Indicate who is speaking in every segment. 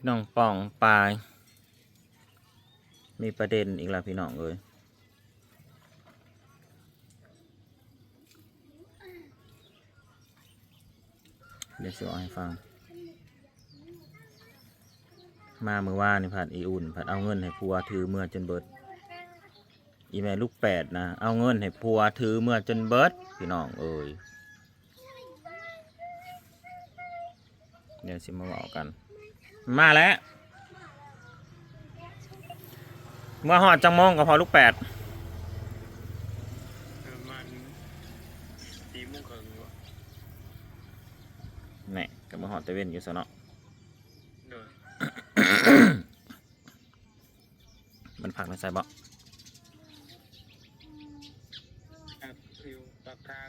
Speaker 1: น้องป่องปลายมีประเด็นอีกแล้วพี่น้องเลยเดี๋ยวจะเอาให้ฟังมาเมื่อวานนี่ผัดอีอุ่นผัดเอาเงินให้ผัวถือเมื่อจนเบิดอีแม่ลูกแปดนะเอาเงินให้ผัวถือเมื่อจนเบิดพี่น้องเอ้ยเดี๋ยวสิมาบอกกันมาแล้วเมื่อหอดจังมงก็พอลูกแปด
Speaker 2: มัน4:30
Speaker 1: นี่กับเมื่อหอดตะเวนอยู่ซะเนาะ
Speaker 2: เด้อ
Speaker 1: มันผักในใส่บ่
Speaker 2: ครับอยู่ปากทาง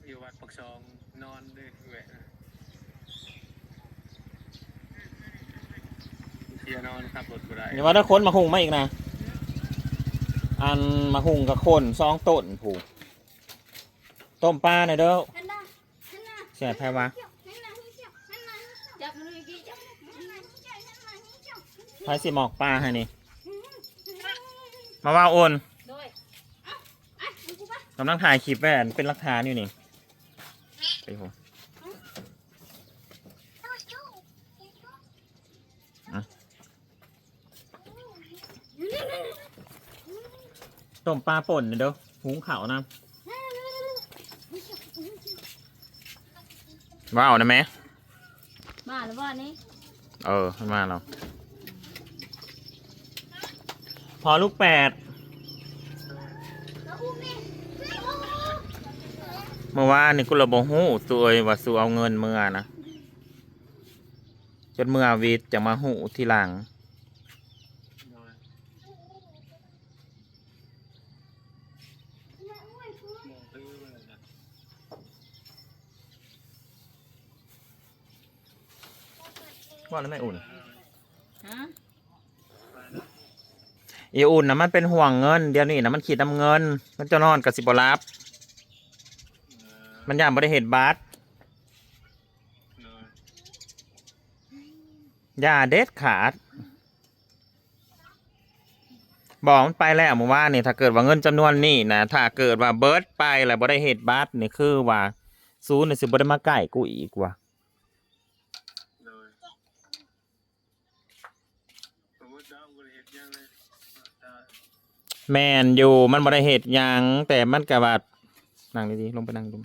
Speaker 2: อยู่วัดปักซองนอนด้วยแหวะเสียนอนขับรถบ่ได้
Speaker 1: อย่าว่าถ้าคนมาหุงมาอีกนะอันมาหุงกับคนซองต้นผูกต้มปลาหน่อยเด้อเสียแพ้วะไผสิหมอกปลาให้นี่มาว่าโอนกำลังถ่ายคลิปแว่นเป็นหลักฐานอยู่นี่ไปโหต้มปลาป่นเด้อหุงข้าวนะว้าวนะแม่
Speaker 3: มาหรือว่านี่
Speaker 1: ให้มาเราพอลูกแปดเมื่อวานนี่กูระบบหูสวยว่าสูเอาเงินเมื่อนะจนเมื่อวิทย์จะมาหูทีหลังว่าแล้วไม่อุ่นอีอุ่นนะมันเป็นห่วงเงินเดี๋ยวนี้นะมันขีดน้ำเงินมันจะนอนกับสิบรับมันย่างบริเหตุบาสอย่าเด็ดขาดบอกมันไปแล้วเมื่อวานนี่ถ้าเกิดว่าเงินจำนวนนี้นะถ้าเกิดว่าเบิร์ดไปแล้วบริเหตุบาสนี่คือว่าซูนย์สิบริมาใกล้กูอีกว่าแมนอยู่มันบริเหตุยังแต่มันกะบาดนั่งดีๆลงไปนั่งดู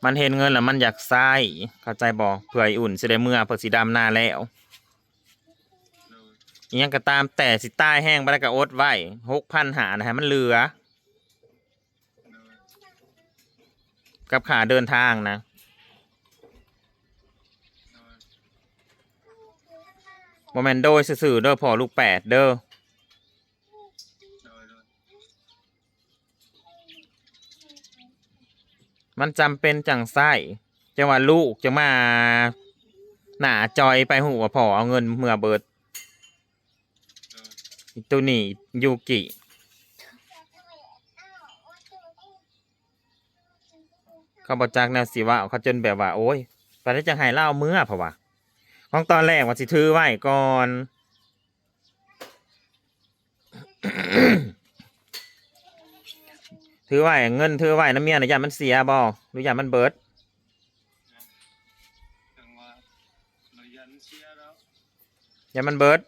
Speaker 1: มันเห็นเงินแล้วมันอยากไส้เข้าใจบอกเผื่ออุ่นสิได้เมื่อเผื่อสีดำหน้าแล้วยังก็ตามแต่สิใต้แห้งไปแล้วก็อดไว้6,000หานะฮะมันเหลือกับขาเดินทางนะโมเมนต์โดยสื่อเด้อพอลูกแปดเด้อมันจำเป็นจังไส้จังว่าลูกจะมาหนาจอยไปหัวพอเอาเงินเมื่อเบิดตัวนี้ยูกิเขาบอกจากแนวสีว่าเขาจนแบบว่าโอ้ยไปได้จังไห้เล่าเมื่อเพราะว่าของตอนแรกว่าสิถือไว้ก่อน ถือไว้เงินถือไว้น้ำเมียนะยามันเสียบ่หรือยามันเบิดยามันเบิด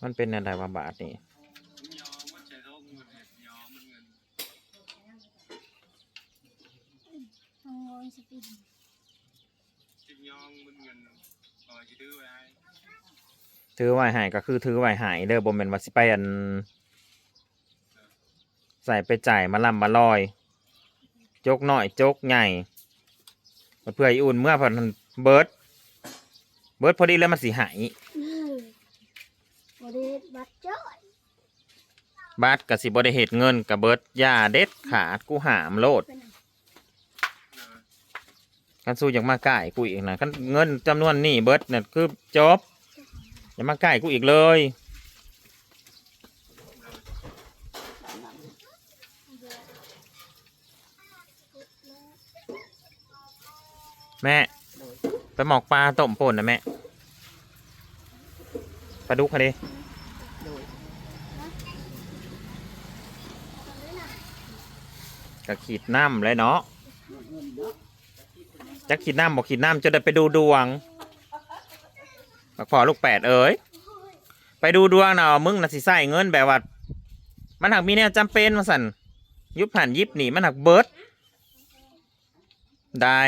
Speaker 1: มันเป็นอะไรวะบาทนี่ถือไว้หายก็คือถือไว้หายเด้อบ่แม่นว่าสิไปอันใส่ไปจ่ายมาลำมาลอยจกน้อยจกใหญ่เพื่ออุ่นเมื่อพอเบิร์ดพอดีแล้วมันสิหายบัตรกับสิบได้เหตุเงินกับเบิร์ดยาเด็ดขาดกูหามโลด กันสู้อย่างมาใกล้กูอีกนะกันเงินจำนวนนี่เบิดเนี่ยคือจบอย่ามาใกล้กูอีกเลยแม่ไปหมอกปลาต้มป่นนะแม่ปลาดุกค่ะดิก็ขีดน้ำเลยเนาะจะขีดน้ำบอกขีดน้ำจะได้ไปดูดวงบักพอลูกแปดเอ๋ยไปดูดวงเนาะมึงน่ะสิใส่เงินแบบว่ามันหักมีแนวจำเป็นมาสั่นยุบผ่านยิบหนีมันหักเบิร์ดได้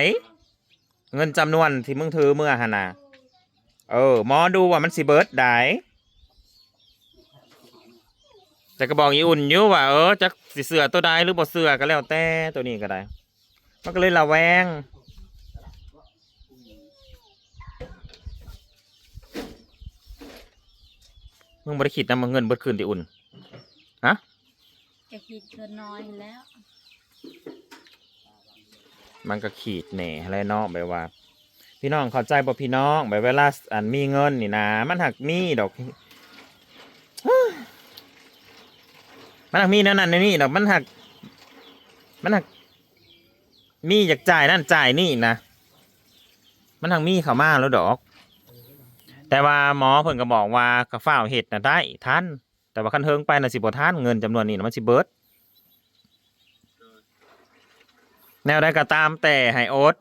Speaker 1: เงินจำนวนที่มึงถือเมื่อหนนาหมอดูว่ามันสิเบิร์ดได้จะกระบอกอีอุ่นอยู่ว่าจะสิเสือตัวใดหรือบ่เสือก็แล้วแต่ตัวนี้ก็ได้มันก็เลยระแวงมึงบริคิดนะมึงเงินเบิดคืนที่อุ่นฮะ
Speaker 3: จะคิดเกินน้อยแล้ว
Speaker 1: มันก็ขีดแหน่อะไรเนาะแบบว่า พี่น้องเข้าใจบ่พี่น้องแบบเวลาอันมีเงินนี่นะมันหักมีดอก มันหักมีนั่นนั่นนี่ดอกมันหักมีอยากจ่ายนั่นจ่ายนี่นะมันหักมีเข้ามาแล้วดอก แต่ว่าหมอเพิ่นก็บอกว่าก็ฝ้าวเฮ็ดน่ะได้ทันแต่ว่าคันเฮิงไปน่ะสิบ่ทันเงินจำนวนนี้น่ะมันสิเบิดแนวใดก็ตามแต่ให้โอ๊ต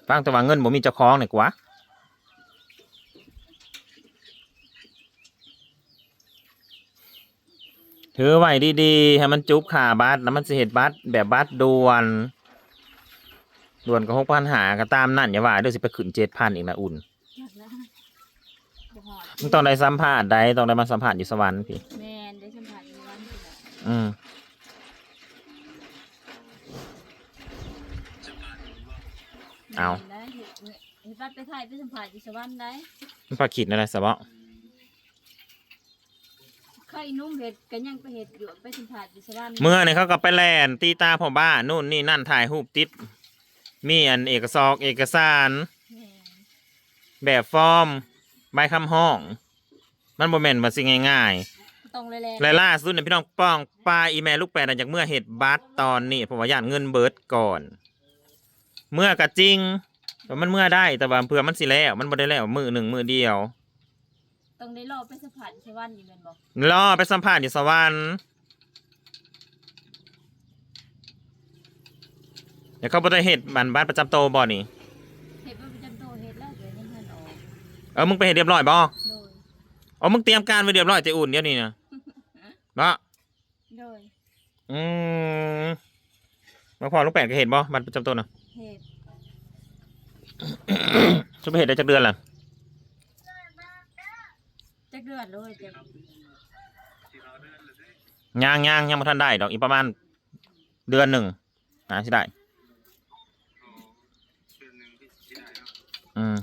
Speaker 1: ฟังแต่ว่าเงินบ่มีเจ้าของนี่กว่าถือไว้ดีๆให้มันจุบขาบัตรแล้วมันสิเฮ็ดบัตรแบบบัตรด่วนก็6,500ก็ตามนั่นอย่าว่าเดี๋ยวสิไปขึ้น7,000อีกนะอุ่นมึงต้องได้สัมภาษณ์ได้ต้องได้มาสัมภาษณ์อยู่สวรรค์พี่
Speaker 3: แมนได้สัมผัสในวันที่แล้ว
Speaker 1: อืมเอา
Speaker 3: ได้เห็นบัดไปถ่ายไปสัมผัสอยู่สวรรค์ได้
Speaker 1: มันพาขีดอะไรสะเบาะ
Speaker 3: ใครนุ่มเห็ดกันยังไปเห็ดอยู่ไปสัมผัสอยู่สวรรค์
Speaker 1: เมื่อเนี่ยเขาก็ไปแลนตีตาพ่อบ้านนู่นนี่นั่นถ่ายรูปติดมีอันเอกสารแบบฟอร์มใบคำห้องมันโมเมนต์มาสิง่าย
Speaker 3: ตรงเลยแหละ
Speaker 1: และล่าสุดเนี่ยพี่น้องป้องปลาอีเมลลูกแปดจากเมื่อเห็ดบัตรตอนนี้ผมว่าย่านเงินเบิร์ดก่อนเมื่อกะจริงแต่มันเมื่อได้แต่ว่าเผื่อมันสิแล้วมันบ่ได้แล้วมือหนึ่งมือเดียว
Speaker 3: ต้องได้รอไปสัมผัสสวรรค์อยู่แม่นบ่
Speaker 1: รอไปสัมภาษณ์อยู่สวรรค์เดี๋ยวเขาบ่ได้เห็ดบัตรประจำโตวบ่นี่
Speaker 3: เห็ดประจำตัวเห็ดแล้วเดี๋ยวยังเงินออก
Speaker 1: มึงไปเห็ดเรียบร้อยบ่
Speaker 3: โดย
Speaker 1: มึงเตรียมการไว้เรียบร้อยจะอุ่นเดี๋ยวนี้นะเนาะ
Speaker 3: โดย
Speaker 1: มาพอลูกแปดก็เห็นบ่บัตรประจำตัวนะ
Speaker 3: เห็ด
Speaker 1: ชุบไปเห็ดได้จักเดือนล่ะ
Speaker 3: จักเดือนเลยเจ็บ
Speaker 1: ยังมาทันได้ดอกอีกประมาณเดือนหนึ่งสิได้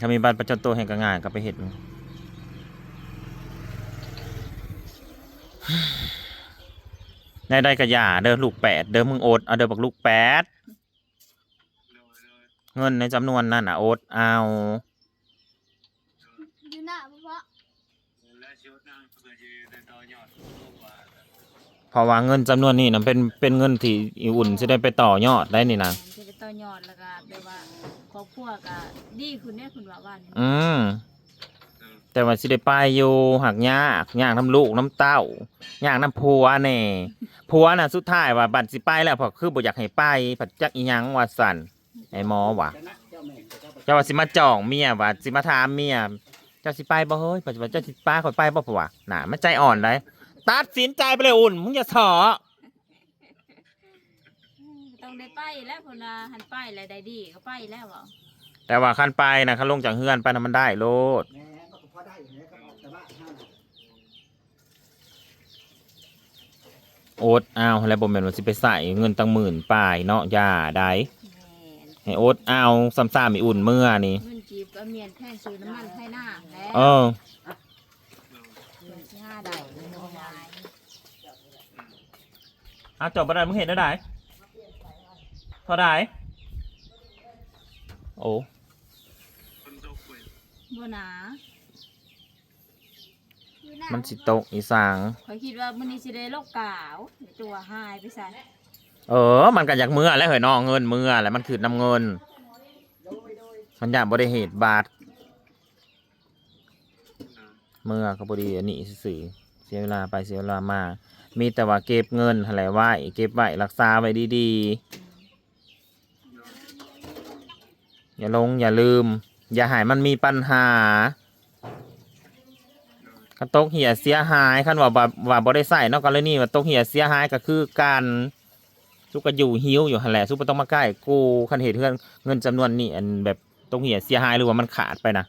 Speaker 1: ถ้ามีบัตรประจำตัวแห่งการงานก็ไปเห็ดได้กระยาเด้อลูกแปดเด้อมึงโอดเอาเด้อบอกลูกแปดเงินในจำนวนนั่นโอดเอาเพราะว่าเงินจำนวนนี้นะเป็นเงินที่อุ่นจะได้ไปต่อยอดได้นี่นะ
Speaker 3: จะไปต่อยอดแล้วก็แบบว่าครอบครัวก็ดีขึ้นแน่คุณว่า
Speaker 1: แต่ว่าสิได้ไปอยู่หักยากน้ำลูกน้ำเต้ายากน้ำผัวแน่ผัวน่ะสุดท้ายว่าบัตรสิไปแล้วเพราะคือบ่อยากให้ไปผัดจักอีหยังว่าสั่นไอ้หมอว่ะเจ้าว่าสิมาจ่องเมียว่าสิมาถามเมียเจ้าสิไปบ่เฮ้ยปัจจุบันเจ้าสิไปข่อยไปบ่ผัวน่ะมันใจอ่อนได้ตัดสินใจไปเลยอุ่นมึงอย่าถอ
Speaker 3: ต้องได้ไปแล้วคนละหันไปแล้วได้ดีก็ไปแล้วบ่
Speaker 1: แต่ว่าขั้นไปนะขั้นลงจากเฮือนไปนะมันได้โลดโอ๊ตแล้วบ่แม่นว่าสิไปใส่เงินตั้ง10,000ป้ายเนาะย่าได้ให้โอ๊ตซ้ำๆมีอุ่นเมื่อนี่
Speaker 3: เงินจีบก็เมียนแพงซื้อน้ำมันไทยหน้าแล้ว
Speaker 1: จบบ่ได้มึงเห็นได้ เท่าไหร่โอ้
Speaker 2: คนตกเว้ย
Speaker 3: บ่หนา
Speaker 1: มันสิตกอีสาง
Speaker 3: ข่อยคิดว่ามื้อนี้สิได้โลกกาวเดี๋ยวตัวหายไปใส่
Speaker 1: มันก็อยากเมื่อแล้วเหยน้องเงินเมื่อแล้วมันคือนำเงิน มันอยากบ่ได้เหตุบาทเมื่อก็บ่ดีอันนี้สื่อเสียเวลาไปเสียเวลามามีแต่ว่าเก็บเงินอะไรไว้เก็บไว้รักษาไว้ดีๆอย่าลงอย่าลืม อย่าให้มันมีปัญหาคันตกเหี่ยเสียหายคันว่าบ่ได้ใส่นอกกรณีว่าตกเหี่ยเสียหายก็คือการสุกก็อยู่หิวอยู่หั่นแหละสุกบ่ต้องมาใกล้กูคันเหตุเงินจำนวนนี้อันแบบตกเหี่ยเสียหายหรือว่ามันขาดไปนะ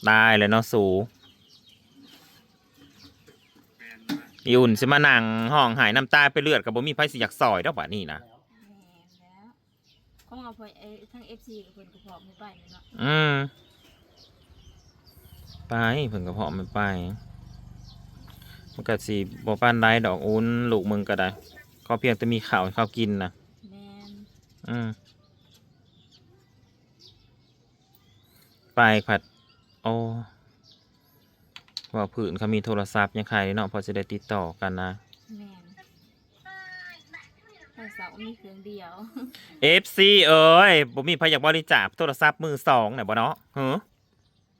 Speaker 1: ได้เลยเนาะสู
Speaker 2: แม่นนะ
Speaker 1: อีอุ่นสิมานั่งห้องหายน้ำตาไปเลือดกับบ่มีไผสิอยากซอยดอกว่านี่นะ
Speaker 3: แม่นแล้วของเอาไปทั้ง FC กับเพิ่นก็พร้อมให้ไปเนาะ
Speaker 1: ไปเพิ่นก็พร้อมมันไปมันก็สิบ่ปานใดดอกอุ่นลูกมึงก็ได้ขอเพียงแต่มีข้าวให้เขากินนะ
Speaker 3: แม่น
Speaker 1: ไปผัดโอ้ว่าผื่นเขามีโทรศัพท์ยังใครเนาะพอจะได้ติดต่อกันนะ
Speaker 3: แม่นแต่เสามีเครื่องเดียว
Speaker 1: FC เอ้ยบ่มีไผอยากบริจาคโทรศัพท์มือสองเนี่ยบ่เนาะ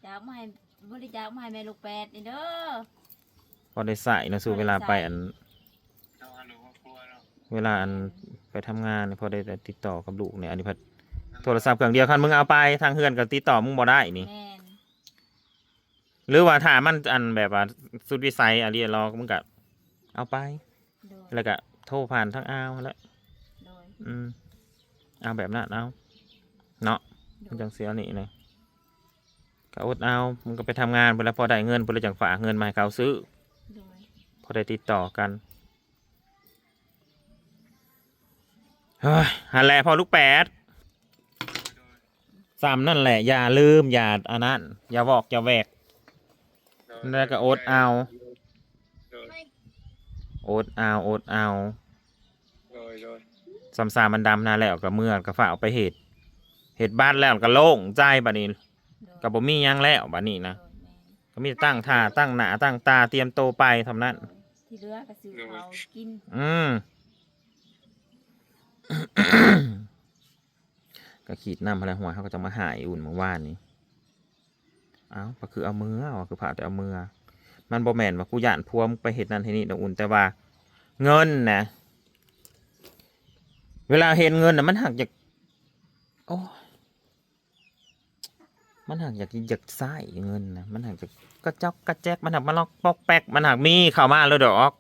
Speaker 3: จ้ามาให้บริจาคมาให้แม่ลูกแปดนี่เด้อ
Speaker 1: พอได้ใส่เนาะสู่เวลาไปอัน
Speaker 2: เอาฮัลโหลครอบครัวเนาะ
Speaker 1: เวลาอันไปทำงานเนี่ยพอได้แต่ติดต่อกับลูกเนี่ยอันนี้พัดโทรศัพท์เครื่องเดียวคันมึงเอาไปทางเฮือนก็ติดต่อมึงบ่ได้นี่
Speaker 3: แม่น
Speaker 1: หรือว่าถ้ามันอันแบบว่าสุดวิสัยอันนี้รอมึงก็เอาไป
Speaker 3: โดย
Speaker 1: แล้วก็โทรผ่านทางอ้าวแล้ว
Speaker 3: โดย
Speaker 1: เอาแบบนั้นเอาเนาะ
Speaker 3: โด
Speaker 1: มัน
Speaker 3: ย
Speaker 1: จังเสียนี่เลยก็อดเอามึงก็ไปทำงานไปแล้วพอได้เงินไปแล้วจังฝากเงินมาให้เขาซื้อ
Speaker 3: โดย
Speaker 1: พอได้ติดต่อกันเฮ้ยหันแหละพอลูกแปด
Speaker 2: โดย
Speaker 1: ซ้ำนั่นแหละอย่าลืมอย่าอันนั้นอย่าบอกอย่าแวก
Speaker 2: โดย
Speaker 1: แล้วก็อดเอา
Speaker 2: โดย
Speaker 1: อดเอา
Speaker 2: โดยโดย
Speaker 1: ซ้ำซามันดำนาแล้วก็เมื่อก็ฝากเอาไปเห็ดบ้านแล้วก็โล่งใจบัดนี้
Speaker 3: โดย
Speaker 1: ก็บ่มีหยังแล้วบัดนี้นะ
Speaker 3: โดยแม่น
Speaker 1: ก็มีแต่ตั้งท่าตั้งหน้าตั้งตาเตรียมโตวไปทำนั้น
Speaker 3: ที่เหลือก็ซื้อเขาวกิน
Speaker 1: ก็ขีดน้ำอะไรหัวเขาก็จะมาหายอุ่นเมื่อวานนี้ก็คือเอามือคือผ่าแต่เอามือมันบ่แม่นว่ากูย่านพวมงไปเห็ดนั่นเห็ดนี่ดอกอุ่นแต่ว่าเงินนะเวลาเห็นเงินนะมันหักจากโอ้มันหักอยากใส่เงินนะมันหักจากกระจอกกระแจกมันหักมาล็อกปอกแป๊กมันหักมีเข้ามาแล้วดอก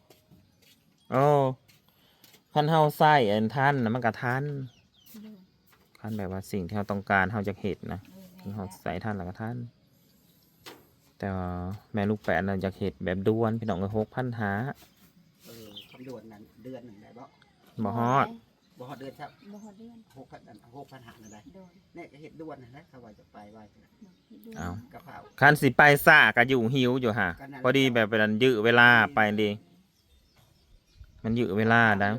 Speaker 1: โอ้ท่านเฮาใส่อันท่านนะมันก็ทัน
Speaker 3: โดย
Speaker 1: ท่านแบบว่าสิ่งที่เราต้องการเราจะเห็นนะ
Speaker 3: โดยแม่
Speaker 1: ที่
Speaker 3: น
Speaker 1: เรา
Speaker 3: แล้ว
Speaker 1: ใส่ท่านหลักท่าน แต่ว่าแม่ลูกแปดเราอยากเห็นแบบด่วนพี่น้องก็6,000หา
Speaker 4: คำนวณนั้นเดือนหนึ่งได้บ่
Speaker 1: บ่ฮอด
Speaker 4: บ่ฮอดเดือนครับ
Speaker 3: บ่ฮอดเดือน
Speaker 4: 6,000หาได้
Speaker 3: โดย
Speaker 4: เนี่ยก็เฮ็ดด่วนนะเขาว่าจะไปว่าจะ
Speaker 3: โดย
Speaker 1: เอา
Speaker 4: กระเพรา
Speaker 1: คันสิไปซ่าก็อยู่หิวอยู่ฮะพอดีแบบเป็นอันยื้อเวลาไปดีมันยื้อเวลานะ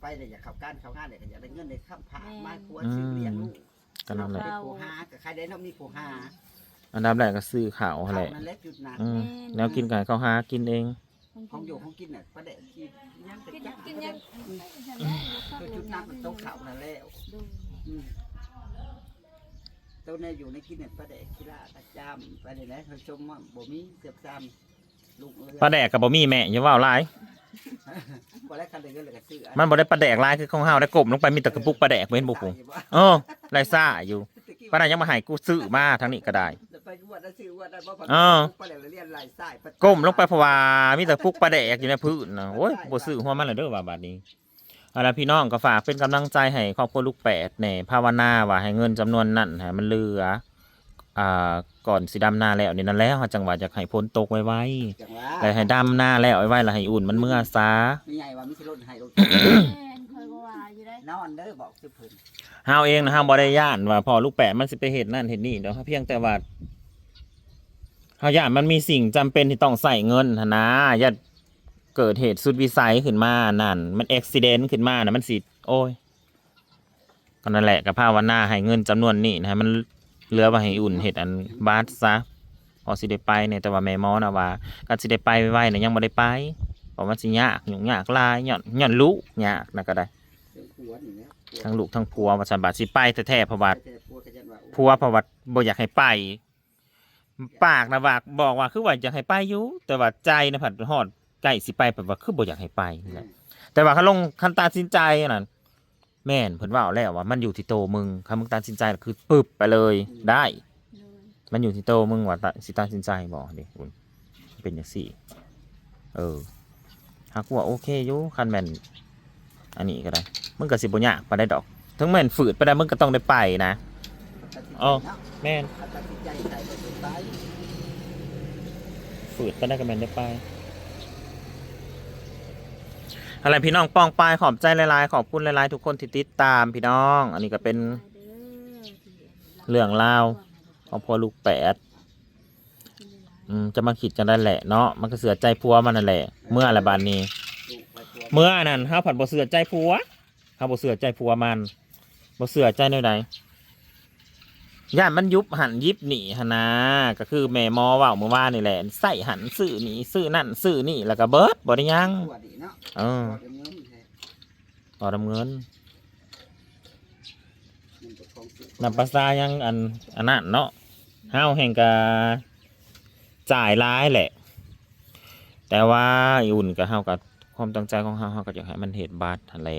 Speaker 4: ไปเลยอยากเข้าการเข้างานเลยก็อยากได้เงินได้ค้ำผ้าไม้ครัวซื้อเลี้ยงลูก
Speaker 1: ก็นั่นแหละ
Speaker 4: เป็นผู้หาก็ใครได้เนาะมีผู้หา
Speaker 1: อันดับแรกก็ซื้อข้าวแหละ
Speaker 4: นั่นแหละจุดหนัก
Speaker 1: แล้วกินกันเขาหากินเอง
Speaker 4: ของอยู่ของกินน่ะประเด็กินยังแต่
Speaker 3: กิน
Speaker 4: จัก
Speaker 3: กินยัง
Speaker 4: คือจุดหนักมันต้องเข้านั่นแล้ว
Speaker 3: โดย
Speaker 4: อืมตัวเนี่ยอยู่ในกินเนี่ยประเด็กีฬาประจำไปเลยนะเขาชมว่าบ่มีเกือบซ้ำลูกเรือ
Speaker 1: ปลาแดกกับบ่มีแม่อย่าว่าหลาย
Speaker 4: บ่ได้คันเลยก็เลยก็ซื้อ
Speaker 1: มันบ่ได้ปลาแดกหลายคือของเฮาได้กบลงไปมีแต่กระปุกปลาแดกบ่เห็นบ่กูไรซ่าอยู่ปลาไหนยังมาให้กูซื้อมาทางนี้ก็ได้
Speaker 4: ไปวัดได้ซื้อวัดได้บ่ ไปเลยเรียนหลายสาย
Speaker 1: ก้มลงไปเพราะว่ามีแต่ปุกปลาแดกอยู่ในพื้นนะโอ้ยบ่ซื้อหัวมันเลยเด้อว่าบัดนี้เอาล่ะพี่น้องก็ฝากเป็นกำลังใจให้ครอบครัวลูกแปดแหน่ภาวนาว่าให้เงินจำนวนนั้นให้มันเหลือก่อนสิดำหน้าแล้วนี่นั่นแล้วจังหวะจะให้พ้นตกไว้
Speaker 4: จังหว
Speaker 1: ๆแล้วให้ดำหน้าแล้วไว้แล้วให้อุ่นมันเมื่อซา
Speaker 4: มีใหญ่ว่ามีสิรถให้รถ
Speaker 3: แม่นเคยก็ว่าอยู่ได้
Speaker 4: นอนเด้อบอกสิเพิ่น
Speaker 1: เฮาเองนะเฮาบ่ได้ย่านว่าพอลูกแปดมันสิไปเฮ็ดนั่นเฮ็ดนี่เด้อเพียงแต่ว่าเฮาย่านมันมีสิ่งจำเป็นที่ต้องใส่เงินหั่นนะอย่า เกิดเหตุสุดวิสัยขึ้นมานั่นมันอุบิเหตุขึ้นมานะมันสิโอ้ยก็นั่นแหละกับภาวนาให้เงินจำนวนนี้นะฮะมันเหลือไว้ให้อุ่นเห็ดอันบาสซะพอสิได้ไปเนี่ยแต่ว่าแม่หมอนะว่าการสิได้ไปไว้เนี่ยยังบ่ได้ไปเพราะมันสิยากยุ่งยากหลายย้อนลูกยากนะก็ได้
Speaker 4: เรื่องผัวนี่นะ
Speaker 1: ทั้งลูกทั้งผัวว่าสันบาดสิไปแท้ๆเพราะว่า
Speaker 4: แต่ผัวก็ยันว่า
Speaker 1: ผัวเพราะว่าบ่อยากให้ไปปากนะว่าบอกว่าคือว่าอยากให้ไปอยู่แต่ว่าใจนะผัดฮอดใกล้สิไปแบบว่าคือบ่อยากให้ไปนั่นแหละแต่ว่าเขาลงคันตัดสินใจนั่นแม่นเพิ่นว่าแล้วว่ามันอยู่ที่โตมึงคันมึงตัดสินใจคือปึ๊บไปเลยได้
Speaker 3: โดย
Speaker 1: มันอยู่ที่โตมึงว่าสิตัดสินใจบ่ดิคุณเป็นจังซี่หากว่าโอเคอยู่คันแม่นอันนี้ก็ได้มึงก็สิบ่ยากปานใดดอกถึงแม่นฝืดไปได้มึงก็ต้องได้ไปนะ อ๋อ แม่น
Speaker 4: ตัดสินใจใส่ไปสุดท้าย
Speaker 1: ฝืดไปได้ก็แม่นได้ไปอะไรพี่น้องป้องปายขอบใจหลายๆขอบคุณหลายๆทุกคนที่ติดตามพี่น้อง อันนี้ก็เป็นเรื่องราวของพ่อลูกแปดจะมาคิดกันได้แหละเนาะมันก็เสือใจผัวมันนั่นแหละเมื่ออะไรบานนี้
Speaker 4: ลูกไปผัว
Speaker 1: เมื่อนั้นเฮาผัดบ่เสือใจผัวเฮาบ่เสือใจผัวมันบ่เสือใจแนวใดย่านมันยุบหันยิบหนีหนนะก็คือแม่หมอเว้าเมื่อวานนี่แหละใส่หันซื้อหนีซื้อนั่นซื้อนี่แล้วก็เบิดบ่ได้ยัง
Speaker 4: ผัวดีเนาะ
Speaker 1: เออ
Speaker 4: ผัวเดี๋ยวเงินแท้
Speaker 1: ต่อดำเงิน
Speaker 4: มันจะคงสิ
Speaker 1: นำภาษายังอันนั้นเนาะเฮาแห่งกะจ่ายร้ายแหละ แต่ว่าอุ่นกับเฮากับความตั้งใจของเฮาก็อยากให้มันเฮ็ดบัตรอะไร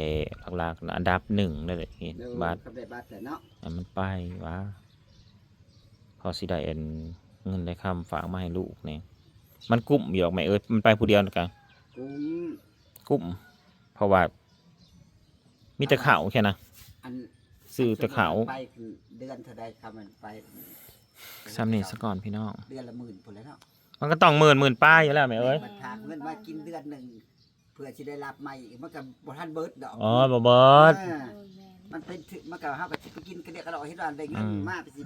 Speaker 1: หลักๆอันดับ1นั่นแหละเฮ็ด
Speaker 4: เดี๋ยว
Speaker 1: บัตร
Speaker 4: เขาได้บัตรแต่เนาะ
Speaker 1: ให้มันไปว่าพอสิได้เอ็นเงินได้คำฝากมาให้ลูกนี่มันกุ้มอยู่ดอกไหมมันไปผู้เดียวนะกัน
Speaker 4: กุ้ม
Speaker 1: กุ้มเพราะว่ามีแต่เขาแค่นะ
Speaker 4: อัน
Speaker 1: ซื้อแต่เขา
Speaker 4: ไปคือเดือนเท่าใดคำมันไป
Speaker 1: ซ้ำนี่ซะก่อนพี่น้อง
Speaker 4: เดือนละ10,000พุ่นแล้วเนาะ
Speaker 1: มันก็ต้องหมื่นป้ายอยู่แล้วไหมเอ้ย
Speaker 4: มันถากเงินมากินเดือนหนึ่งเพื่อจะได้รับใหม่อีกมันก็บ่ทันเบิดดอก
Speaker 1: อ๋อบ่เบิด
Speaker 4: มันเป็นถึงมันก็เฮาก็สิไปกินกระเดียกกระดอกเฮ็ดว่าได้เงิน
Speaker 1: อืม
Speaker 4: มาไปสิ